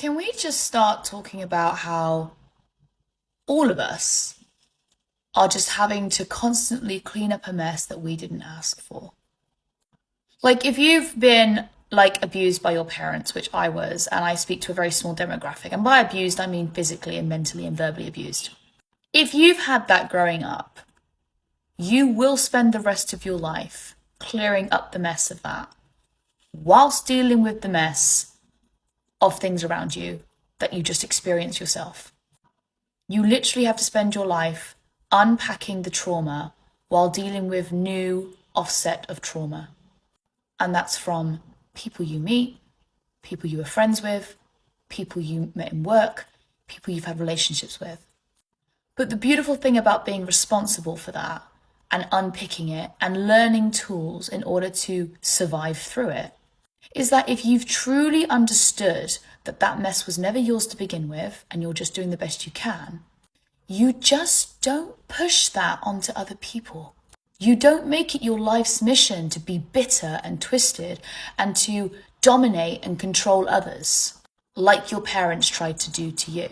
Can we just start talking about how all of us are just having to constantly clean up a mess that we didn't ask for? Like, if you've been abused by your parents, which I was, and I speak to a very small demographic, and by abused, I mean physically and mentally and verbally abused. If you've had that growing up, you will spend the rest of your life clearing up the mess of that whilst dealing with the mess of things around you that you just experienced yourself. You literally have to spend your life unpacking the trauma while dealing with new offset of trauma. And that's from people you meet, people you were friends with, people you met in work, people you've had relationships with. But the beautiful thing about being responsible for that and unpicking it and learning tools in order to survive through it is that if you've truly understood that that mess was never yours to begin with and you're just doing the best you can, you just don't push that onto other people. You don't make it your life's mission to be bitter and twisted and to dominate and control others like your parents tried to do to you.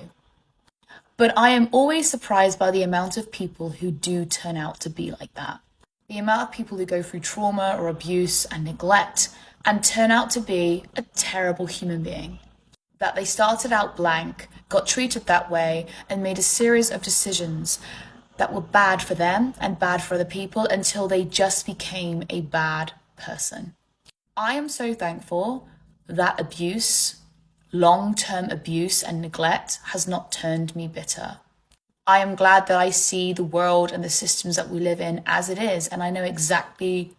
But I am always surprised by the amount of people who do turn out to be like that. The amount of people who go through trauma or abuse and neglect and turn out to be a terrible human being. That they started out blank, got treated that way, and made a series of decisions that were bad for them and bad for other people until they just became a bad person. I am so thankful that abuse, long-term abuse and neglect has not turned me bitter. I am glad that I see the world and the systems that we live in as it is, and I know exactly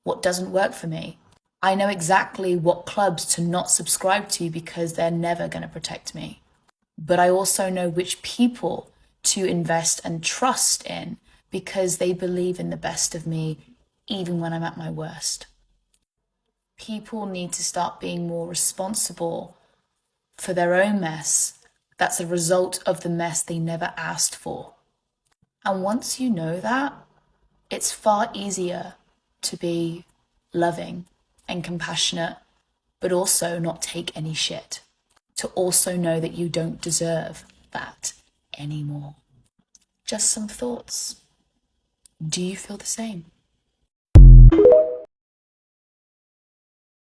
what doesn't work for me. I know exactly what clubs to not subscribe to because they're never going to protect me. But I also know which people to invest and trust in because they believe in the best of me, even when I'm at my worst. People need to start being more responsible for their own mess that's a result of the mess they never asked for. And once you know that, it's far easier to be loving and compassionate, but also not take any shit. To also know that you don't deserve that anymore. Just some thoughts. Do you feel the same?